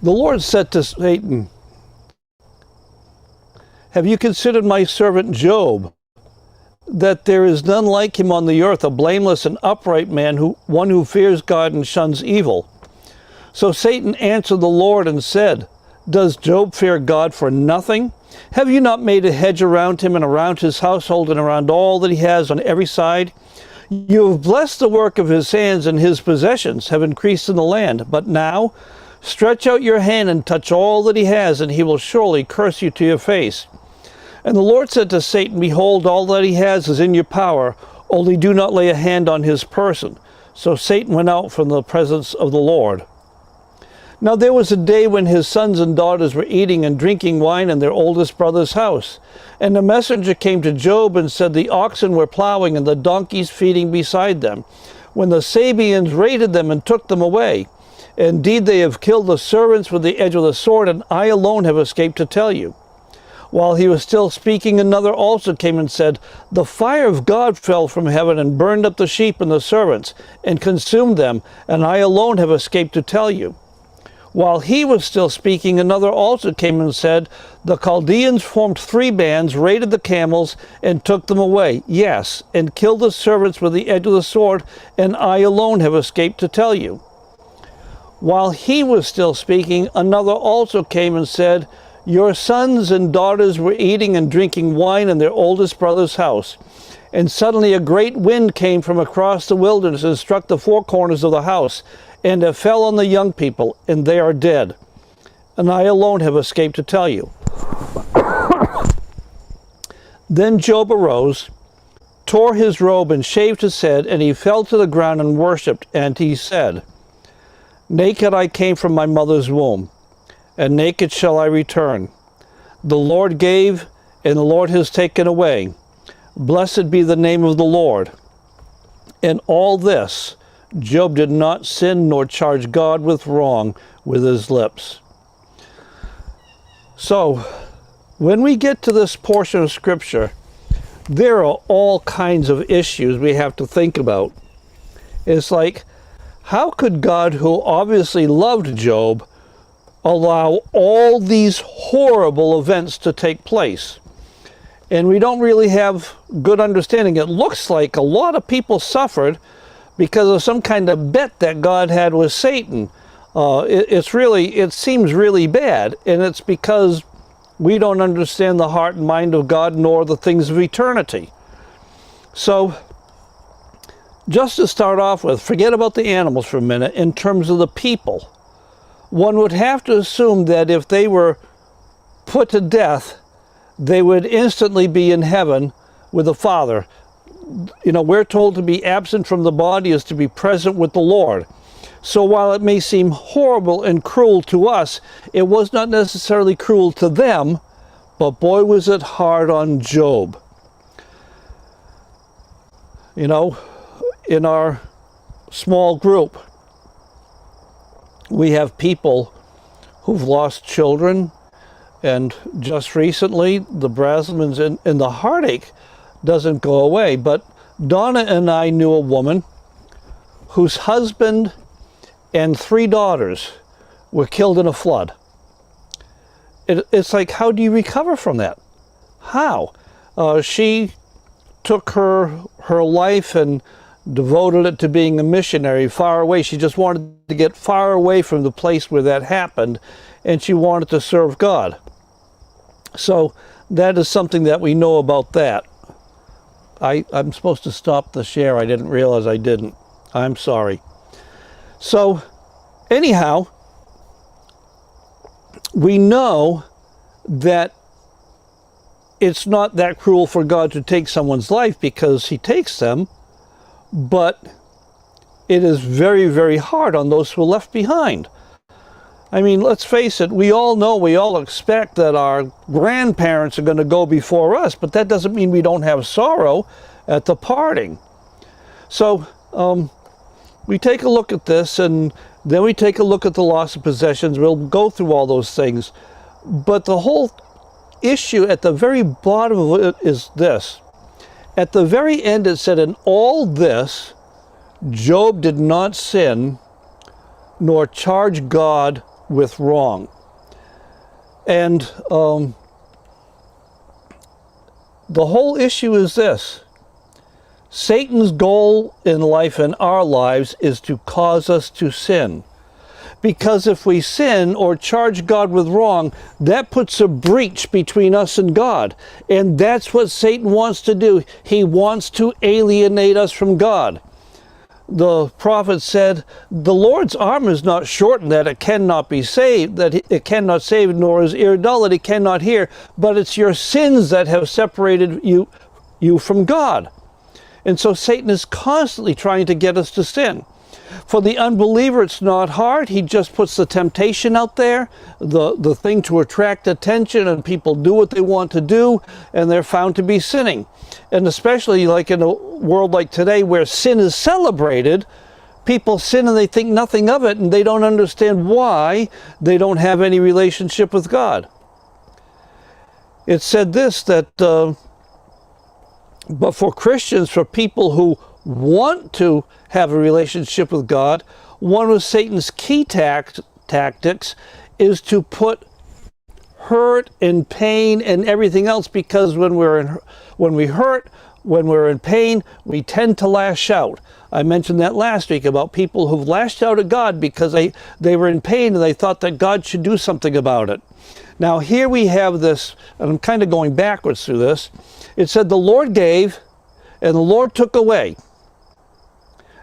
The Lord said to Satan, "Have you considered my servant Job, that there is none like him on the earth, a blameless and upright man, one who fears God and shuns evil?" So Satan answered the Lord and said, "Does Job fear God for nothing? Have you not made a hedge around him and around his household and around all that he has on every side? You have blessed the work of his hands, and his possessions have increased in the land. But now stretch out your hand and touch all that he has, and he will surely curse you to your face." And the Lord said to Satan, "Behold, all that he has is in your power, only do not lay a hand on his person." So Satan went out from the presence of the Lord. Now there was a day when his sons and daughters were eating and drinking wine in their oldest brother's house. And the messenger came to Job and said, "The oxen were plowing and the donkeys feeding beside them, when the Sabeans raided them and took them away. Indeed, they have killed the servants with the edge of the sword, and I alone have escaped to tell you." While he was still speaking, another also came and said, "The fire of God fell from heaven and burned up the sheep and the servants and consumed them, and I alone have escaped to tell you." While he was still speaking, another also came and said, "The Chaldeans formed 3 bands, raided the camels, and took them away. Yes, and killed the servants with the edge of the sword, and I alone have escaped to tell you." While he was still speaking, another also came and said, "Your sons and daughters were eating and drinking wine in their oldest brother's house. And suddenly a great wind came from across the wilderness and struck the 4 corners of the house, and it fell on the young people, and they are dead. And I alone have escaped to tell you." Then Job arose, tore his robe, and shaved his head, and he fell to the ground and worshipped. And he said, "Naked I came from my mother's womb, and naked shall I return. The Lord gave, and the Lord has taken away. Blessed be the name of the Lord." In all this, Job did not sin nor charge God with wrong with his lips. So, when we get to this portion of Scripture, there are all kinds of issues we have to think about. It's like, how could God, who obviously loved Job, allow all these horrible events to take place? And we don't really have good understanding. It looks like a lot of people suffered because of some kind of bet that God had with Satan. It seems really bad, and it's because we don't understand the heart and mind of God nor the things of eternity. So, just to start off with, forget about the animals for a minute. In terms of the people, one would have to assume that if they were put to death, they would instantly be in heaven with the Father. You know, we're told to be absent from the body is to be present with the Lord. So while it may seem horrible and cruel to us, it was not necessarily cruel to them, but boy was it hard on Job. You know, in our small group, we have people who've lost children, and just recently the Brasilmans, and the heartache doesn't go away. But Donna and I knew a woman whose husband and 3 daughters were killed in a flood. It's like, how do you recover from that? How? She took her life and devoted it to being a missionary far away. She just wanted to get far away from the place where that happened, and she wanted to serve God. So that is something that we know about that. I'm supposed to stop the share. I didn't realize I didn't. I'm sorry. So anyhow, we know that it's not that cruel for God to take someone's life because he takes them, but it is very, very hard on those who are left behind. I mean, let's face it, we all know, we all expect that our grandparents are going to go before us, but that doesn't mean we don't have sorrow at the parting. So we take a look at this, and then we take a look at the loss of possessions. We'll go through all those things. But the whole issue at the very bottom of it is this. At the very end it said, "In all this, Job did not sin, nor charge God with wrong. And the whole issue is this. Satan's goal in life and our lives is to cause us to sin. Because if we sin or charge God with wrong, that puts a breach between us and God. And that's what Satan wants to do. He wants to alienate us from God. The prophet said, the Lord's arm is not shortened that it cannot be saved, that it cannot save, nor his ear dull that he cannot hear, but it's your sins that have separated you from God. And so Satan is constantly trying to get us to sin. For the unbeliever, it's not hard. He just puts the temptation out there, the thing to attract attention, and people do what they want to do, and they're found to be sinning. And especially like in a world like today where sin is celebrated, people sin and they think nothing of it, and they don't understand why they don't have any relationship with God. It said this, that but for Christians, for people who want to have a relationship with God, one of Satan's key tactics is to put hurt and pain and everything else, because when we hurt, when we're in pain, we tend to lash out. I mentioned that last week about people who've lashed out at God because they were in pain and they thought that God should do something about it. Now here we have this, and I'm kind of going backwards through this. It said the Lord gave and the Lord took away.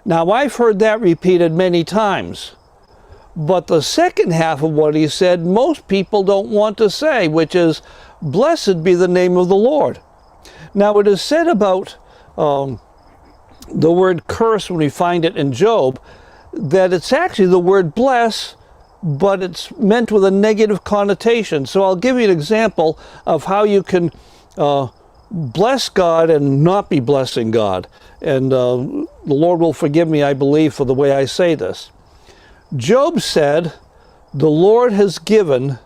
Now I've heard that repeated many times. But the second half of what he said, most people don't want to say, which is, blessed be the name of the Lord. Now it is said about the word curse, when we find it in Job, that it's actually the word bless, but it's meant with a negative connotation. So I'll give you an example of how you can bless God and not be blessing God. And the Lord will forgive me, I believe, for the way I say this. Job said, the Lord has given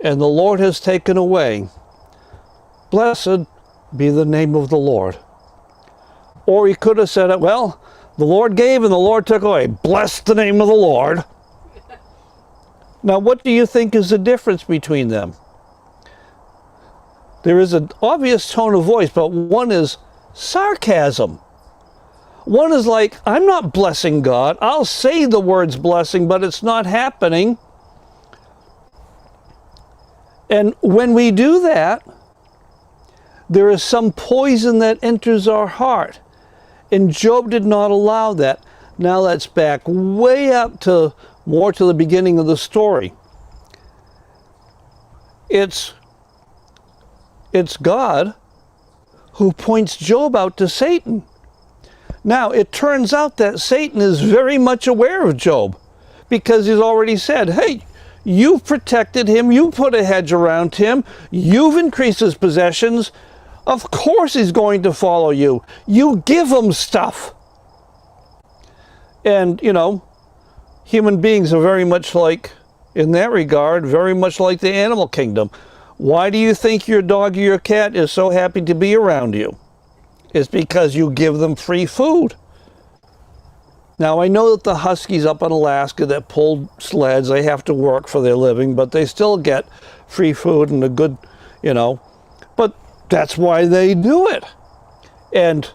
and the Lord has taken away. Blessed be the name of the Lord. Or he could have said it, well, the Lord gave and the Lord took away. Bless the name of the Lord. Now, what do you think is the difference between them? There is an obvious tone of voice, but one is sarcasm. One is like, I'm not blessing God. I'll say the words blessing, but it's not happening. And when we do that, there is some poison that enters our heart. And Job did not allow that. Now let's back way up to more to the beginning of the story. It's God who points Job out to Satan. Now, it turns out that Satan is very much aware of Job, because he's already said, hey, you've protected him, you put a hedge around him, you've increased his possessions. Of course he's going to follow you. You give him stuff. And, you know, human beings are very much like, in that regard, very much like the animal kingdom. Why do you think your dog or your cat is so happy to be around you? It's because you give them free food. Now, I know that the Huskies up in Alaska that pull sleds, they have to work for their living, but they still get free food and a good, you know, but that's why they do it. And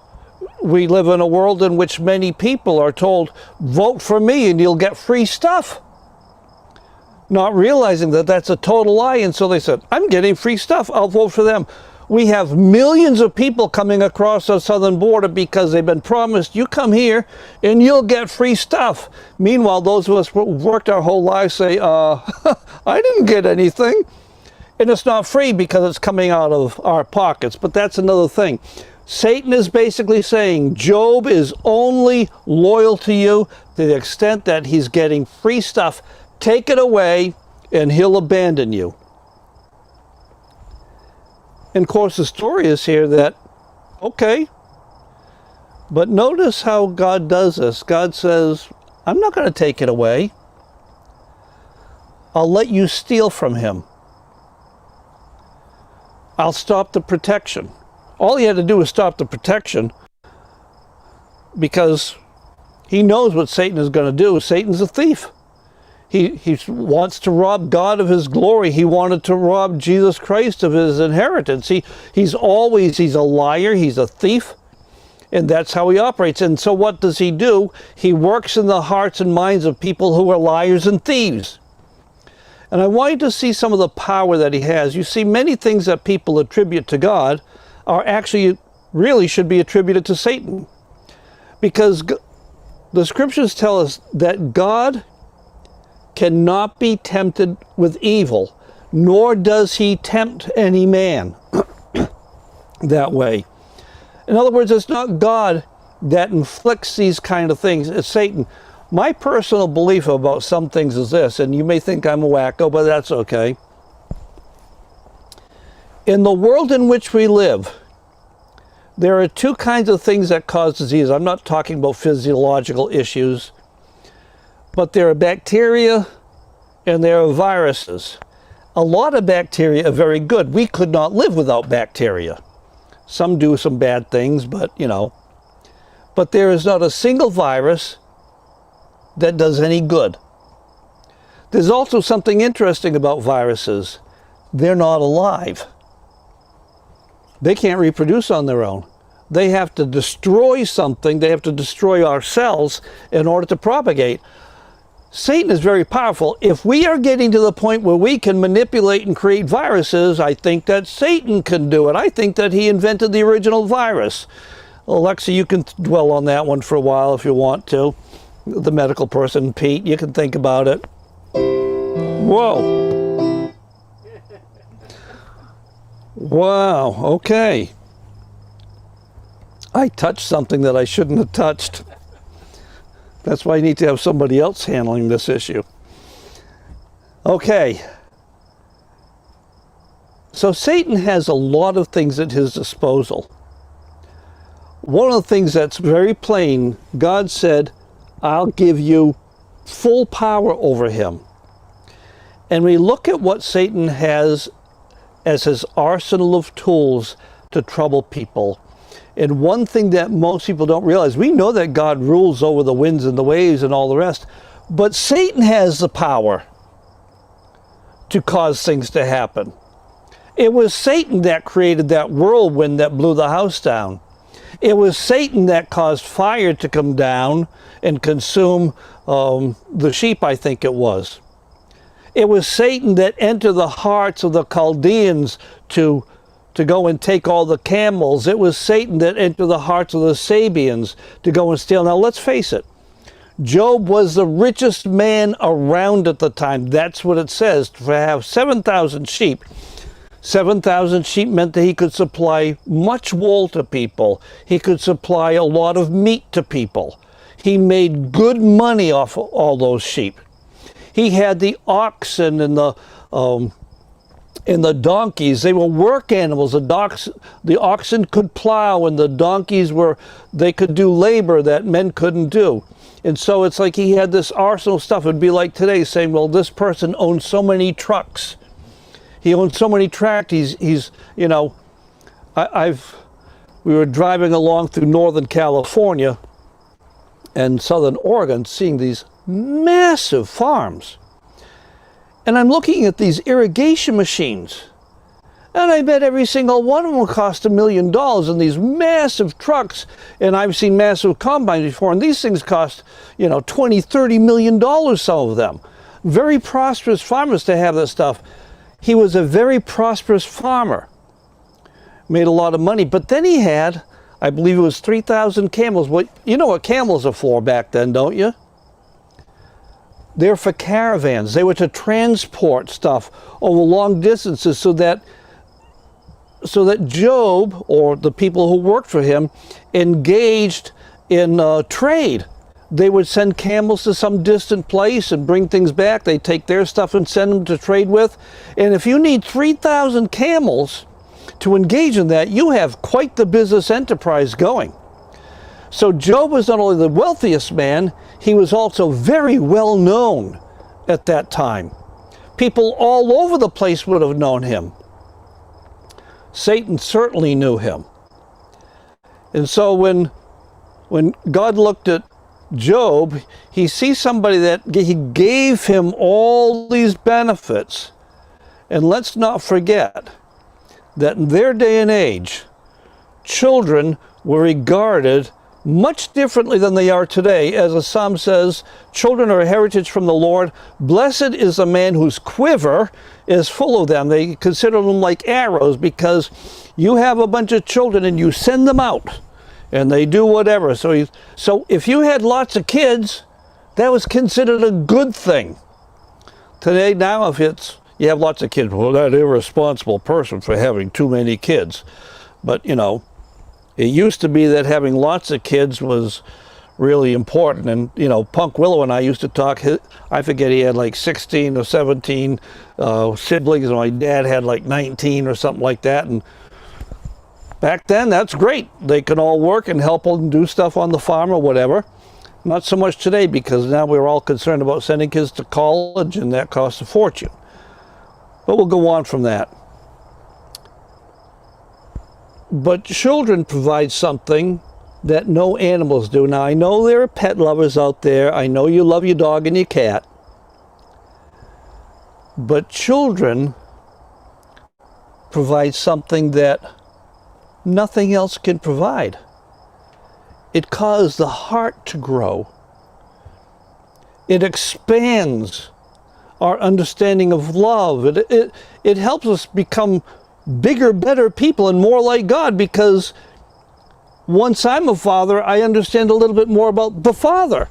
we live in a world in which many people are told, vote for me and you'll get free stuff. Not realizing that that's a total lie, and so they said, I'm getting free stuff, I'll vote for them. We have millions of people coming across the southern border because they've been promised, you come here and you'll get free stuff. Meanwhile, those of us who worked our whole lives say, I didn't get anything. And it's not free because it's coming out of our pockets, but that's another thing. Satan is basically saying Job is only loyal to you to the extent that he's getting free stuff. Take it away and he'll abandon you. And of course the story is here that, okay, but notice how God does this. God says, I'm not going to take it away. I'll let you steal from him. I'll stop the protection. All he had to do was stop the protection, because he knows what Satan is going to do. Satan's a thief. He wants to rob God of his glory. He wanted to rob Jesus Christ of his inheritance. He's a liar, he's a thief, and that's how he operates. And so what does he do? He works in the hearts and minds of people who are liars and thieves. And I want you to see some of the power that he has. You see, many things that people attribute to God are actually really should be attributed to Satan. Because the scriptures tell us that God cannot be tempted with evil, nor does he tempt any man that way. In other words, it's not God that inflicts these kind of things, it's Satan. My personal belief about some things is this, and you may think I'm a wacko, but that's okay. In the world in which we live, there are two kinds of things that cause disease. I'm not talking about physiological issues, but there are bacteria and there are viruses. A lot of bacteria are very good. We could not live without bacteria. Some do some bad things, but you know. But there is not a single virus that does any good. There's also something interesting about viruses. They're not alive. They can't reproduce on their own. They have to destroy something. They have to destroy our cells in order to propagate. Satan is very powerful. If we are getting to the point where we can manipulate and create viruses, I think that Satan can do it. I think that he invented the original virus. Alexa, you can dwell on that one for a while if you want to. The medical person, Pete, you can think about it. Whoa. Wow, okay. I touched something that I shouldn't have touched. That's why I need to have somebody else handling this issue. Okay. So Satan has a lot of things at his disposal. One of the things that's very plain, God said, I'll give you full power over him. And we look at what Satan has as his arsenal of tools to trouble people. And one thing that most people don't realize, we know that God rules over the winds and the waves and all the rest, but Satan has the power to cause things to happen. It was Satan that created that whirlwind that blew the house down. It was Satan that caused fire to come down and consume the sheep, I think it was. It was Satan that entered the hearts of the Chaldeans to go and take all the camels. It was Satan that entered the hearts of the Sabians to go and steal. Now let's face it, Job was the richest man around at the time. That's what it says. To have 7,000 sheep. 7,000 sheep meant that he could supply much wool to people. He could supply a lot of meat to people. He made good money off of all those sheep. He had the oxen and the donkeys. They were work animals. The oxen could plow, and the donkeys they could do labor that men couldn't do. And so it's like he had this arsenal of stuff. It'd be like today saying, well, this person owns so many trucks. He owns so many tractors. He's you know, we were driving along through Northern California and Southern Oregon, seeing these massive farms. And I'm looking at these irrigation machines. And I bet every single one of them cost $1 million in these massive trucks. And I've seen massive combines before, and these things cost, you know, $20, $30 million, some of them. Very prosperous farmers to have this stuff. He was a very prosperous farmer. Made a lot of money. But then he had, I believe it was 3,000 camels. Well, you know what camels are for back then, don't you? They're for caravans. They were to transport stuff over long distances so that Job, or the people who worked for him, engaged in trade. They would send camels to some distant place and bring things back. They'd take their stuff and send them to trade with. And if you need 3,000 camels to engage in that, you have quite the business enterprise going. So Job was not only the wealthiest man, he was also very well known at that time. People all over the place would have known him. Satan certainly knew him. And so when God looked at Job, he sees somebody that he gave him all these benefits. And let's not forget that in their day and age, children were regarded much differently than they are today. As the psalm says, children are a heritage from the Lord. Blessed is the man whose quiver is full of them. They consider them like arrows, because you have a bunch of children and you send them out and they do whatever. So if you had lots of kids, that was considered a good thing. Today, now, if you have lots of kids, well, that irresponsible person for having too many kids. But, you know, it used to be that having lots of kids was really important. And, you know, Punk Willow and I used to talk, I forget, he had like 16 or 17 siblings, and my dad had like 19 or something like that. And back then, that's great. They could all work and help and do stuff on the farm or whatever. Not so much today, because now we're all concerned about sending kids to college, and that costs a fortune. But we'll go on from that. But children provide something that no animals do. Now, I know there are pet lovers out there. I know you love your dog and your cat. But children provide something that nothing else can provide. It causes the heart to grow. It expands our understanding of love. It helps us become bigger, better people and more like God, because once I'm a father, I understand a little bit more about the Father.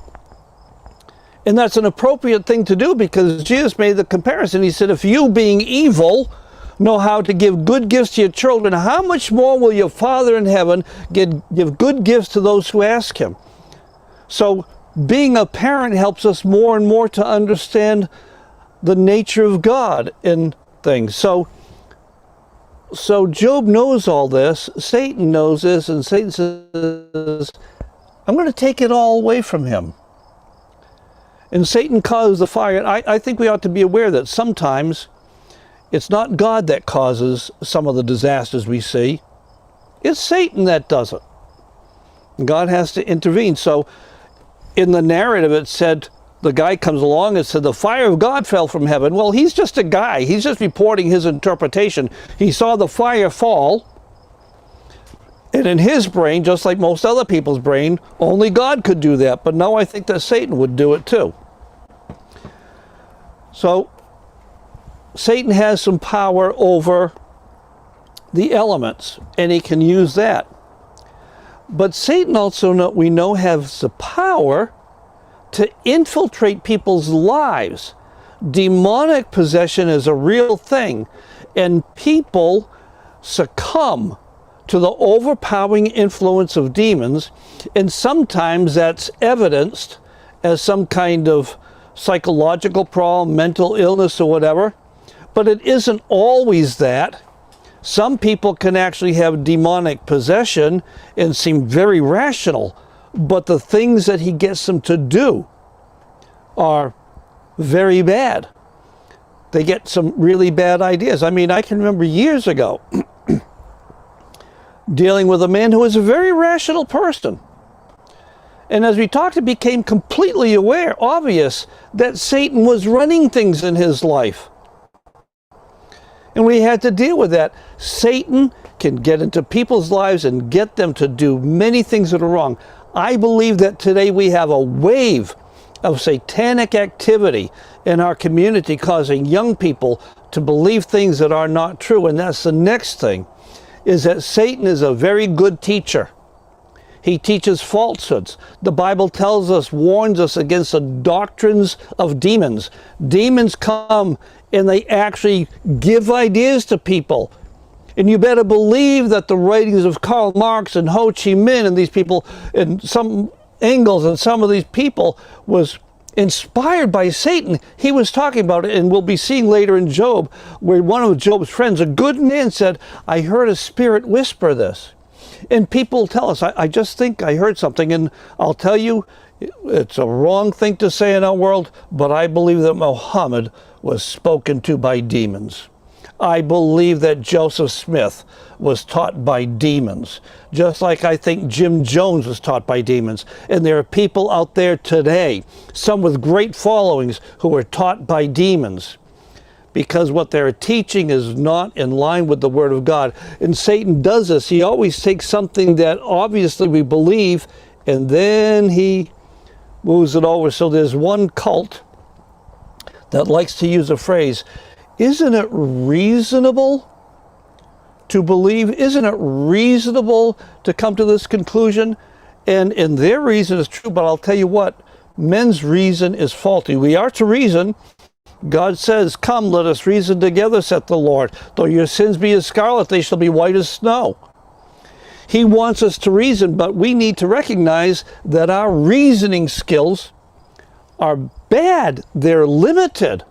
And that's an appropriate thing to do, because Jesus made the comparison. He said, if you, being evil, know how to give good gifts to your children, how much more will your Father in heaven give good gifts to those who ask him? So being a parent helps us more and more to understand the nature of God in things. So Job knows all this, Satan knows this, and Satan says, I'm going to take it all away from him. And Satan caused the fire. I think we ought to be aware that sometimes it's not God that causes some of the disasters we see. It's Satan that does it. God has to intervene. So in the narrative, it said, the guy comes along and said, the fire of God fell from heaven. Well, he's just a guy. He's just reporting his interpretation. He saw the fire fall. And in his brain, just like most other people's brain, only God could do that. But now I think that Satan would do it too. So Satan has some power over the elements, and he can use that. But Satan also, we know, has the power to infiltrate people's lives. Demonic possession is a real thing, and people succumb to the overpowering influence of demons, and sometimes that's evidenced as some kind of psychological problem, mental illness or whatever, but it isn't always that. Some people can actually have demonic possession and seem very rational, but the things that he gets them to do are very bad. They get some really bad ideas. I mean, I can remember years ago dealing with a man who was a very rational person. And as we talked, it became completely obvious that Satan was running things in his life. And we had to deal with that. Satan can get into people's lives and get them to do many things that are wrong. I believe that today we have a wave of satanic activity in our community, causing young people to believe things that are not true. And that's the next thing, is that Satan is a very good teacher. He teaches falsehoods. The Bible tells us, warns us against the doctrines of demons. Demons come and they actually give ideas to people. And you better believe that the writings of Karl Marx and Ho Chi Minh and these people, and some Engels and some of these people, was inspired by Satan. He was talking about it, and we'll be seeing later in Job, where one of Job's friends, a good man, said, I heard a spirit whisper this. And people tell us, I just think I heard something, and I'll tell you, it's a wrong thing to say in our world, but I believe that Muhammad was spoken to by demons. I believe that Joseph Smith was taught by demons, just like I think Jim Jones was taught by demons. And there are people out there today, some with great followings, who are taught by demons because what they're teaching is not in line with the Word of God. And Satan does this. He always takes something that obviously we believe, and then he moves it over. So there's one cult that likes to use a phrase, isn't it reasonable to believe? Isn't it reasonable to come to this conclusion? And their reason is true, but I'll tell you what, men's reason is faulty. We are to reason. God says, come, let us reason together, saith the Lord. Though your sins be as scarlet, they shall be white as snow. He wants us to reason, but we need to recognize that our reasoning skills are bad. They're limited.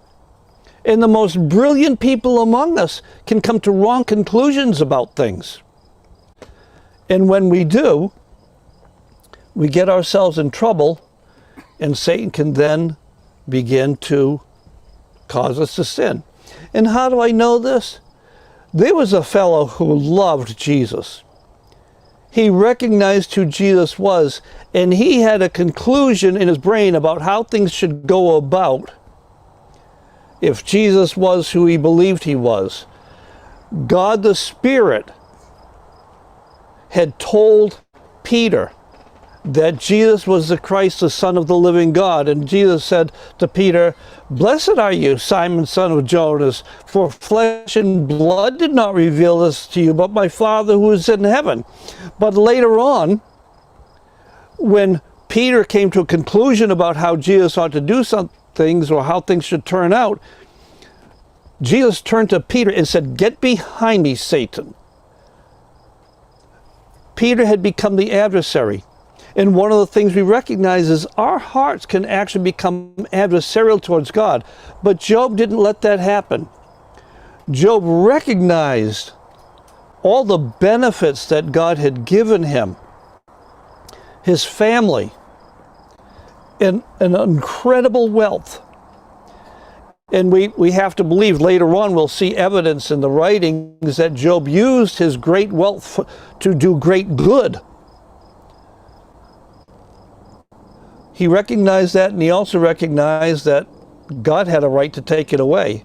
And the most brilliant people among us can come to wrong conclusions about things. And when we do, we get ourselves in trouble, and Satan can then begin to cause us to sin. And how do I know this? There was a fellow who loved Jesus. He recognized who Jesus was, and he had a conclusion in his brain about how things should go about if Jesus was who he believed he was. God the Spirit had told Peter that Jesus was the Christ, the Son of the living God. And Jesus said to Peter, blessed are you, Simon, son of Jonas, for flesh and blood did not reveal this to you, but my Father who is in heaven. But later on, when Peter came to a conclusion about how Jesus ought to do some things or how things should turn out, Jesus turned to Peter and said, get behind me, Satan. Peter had become the adversary. And one of the things we recognize is our hearts can actually become adversarial towards God. But Job didn't let that happen. Job recognized all the benefits that God had given him, his family, and an incredible wealth. And we have to believe later on we'll see evidence in the writings that Job used his great wealth to do great good. He recognized that, and he also recognized that God had a right to take it away,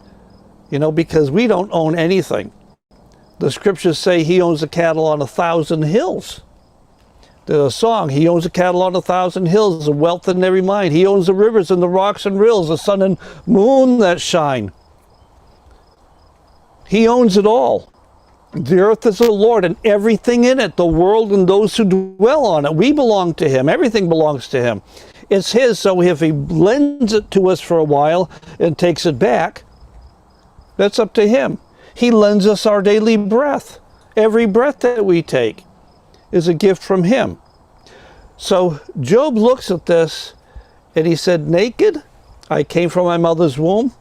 because we don't own anything. The scriptures say he owns the cattle on 1,000 hills. There's a song, he owns the cattle on 1,000 hills, the wealth in every mine. He owns the rivers and the rocks and rills, the sun and moon that shine. He owns it all. The earth is the Lord and everything in it, the world and those who dwell on it. We belong to him. Everything belongs to him. It's his, so if he lends it to us for a while and takes it back, that's up to him. He lends us our daily breath. Every breath that we take is a gift from him. So Job looks at this and he said, naked I came from my mother's womb,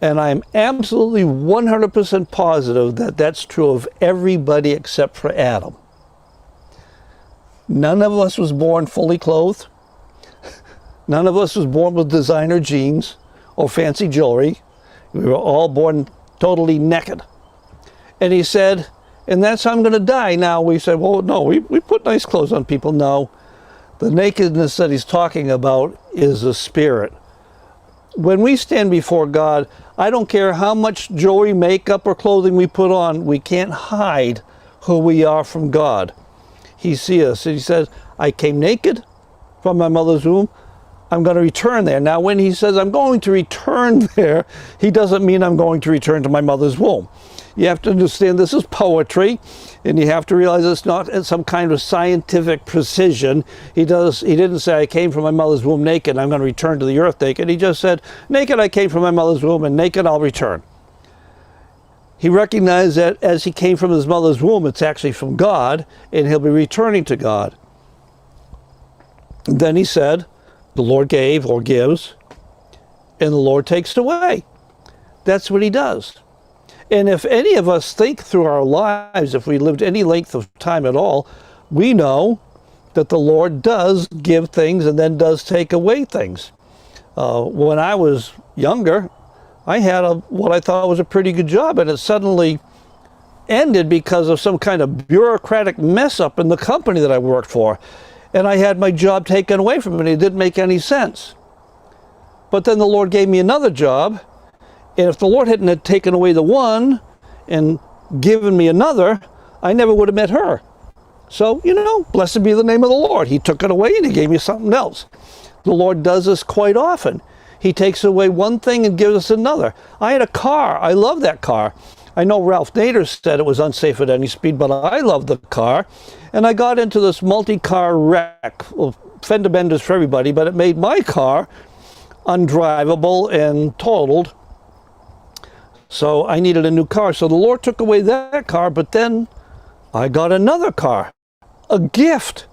and I'm absolutely 100% positive that that's true of everybody except for Adam. None of us was born fully clothed. None of us was born with designer jeans or fancy jewelry. We were all born totally naked. And he said, and that's how I'm going to die. Now we said, well, no, we put nice clothes on people. No, the nakedness that he's talking about is the spirit. When we stand before God, I don't care how much jewelry, makeup, or clothing we put on, we can't hide who we are from God. He sees us. And he says, I came naked from my mother's womb. I'm going to return there. Now, when he says I'm going to return there, he doesn't mean I'm going to return to my mother's womb. You have to understand this is poetry, and you have to realize it's not some kind of scientific precision. He didn't say, I came from my mother's womb naked, I'm going to return to the earth naked. He just said, naked I came from my mother's womb, and naked I'll return. He recognized that as he came from his mother's womb, it's actually from God, and he'll be returning to God. And then he said, the Lord gave or gives, and the Lord takes away. That's what he does. And if any of us think through our lives, if we lived any length of time at all, we know that the Lord does give things and then does take away things. When I was younger, I had what I thought was a pretty good job, and it suddenly ended because of some kind of bureaucratic mess up in the company that I worked for. And I had my job taken away from me, and it didn't make any sense. But then the Lord gave me another job, and if the Lord hadn't had taken away the one and given me another, I never would have met her. So, you know, blessed be the name of the Lord. He took it away and he gave me something else. The Lord does this quite often. He takes away one thing and gives us another. I had a car. I love that car. I know Ralph Nader said it was unsafe at any speed, but I love the car. And I got into this multi-car wreck. Well, fender benders for everybody, but it made my car undrivable and totaled. So I needed a new car. So the Lord took away that car, but then I got another car, a gift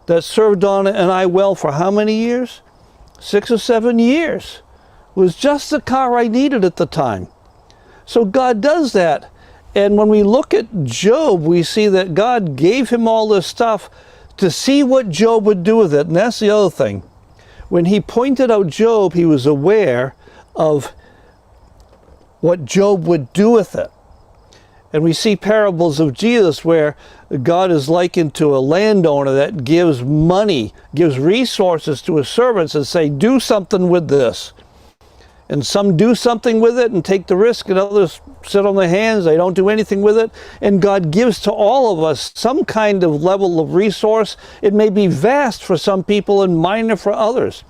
that served Donna and I well for how many years? 6 or 7 years. It was just the car I needed at the time. So God does that. And when we look at Job, we see that God gave him all this stuff to see what Job would do with it. And that's the other thing. When he pointed out Job, he was aware of what Job would do with it. And we see parables of Jesus where God is likened to a landowner that gives money, gives resources to his servants and say, do something with this. And some do something with it and take the risk, and others sit on their hands, they don't do anything with it. And God gives to all of us some kind of level of resource. It may be vast for some people and minor for others.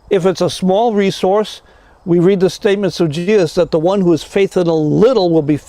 If it's a small resource, we read the statements of Jesus that the one who is faithful in a little will be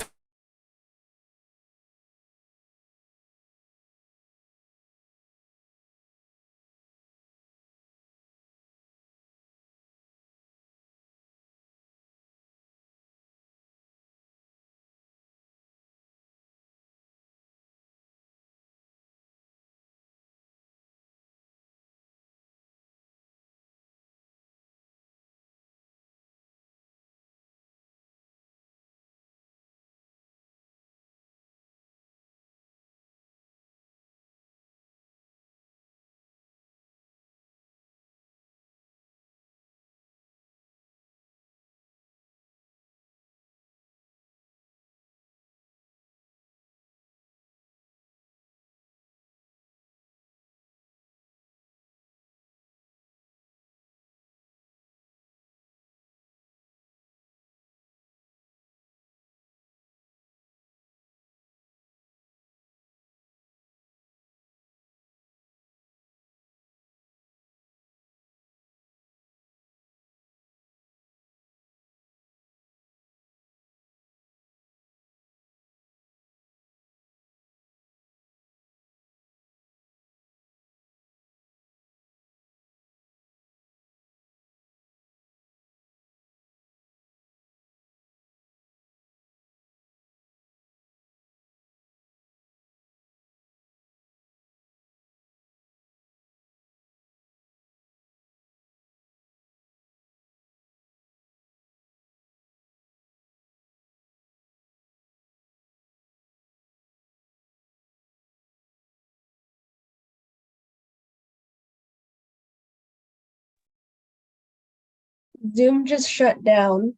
Zoom just shut down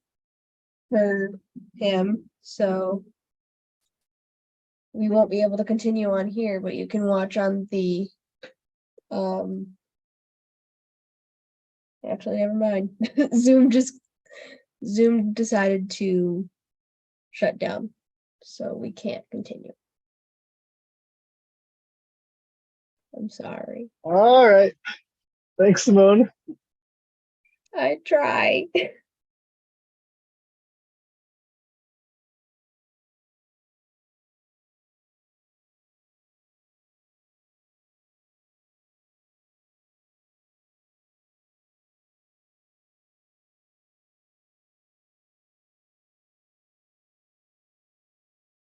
for him, so we won't be able to continue on here, but you can watch on the actually never mind. Zoom decided to shut down, so we can't continue. I'm sorry. All right. Thanks, Simone. I tried.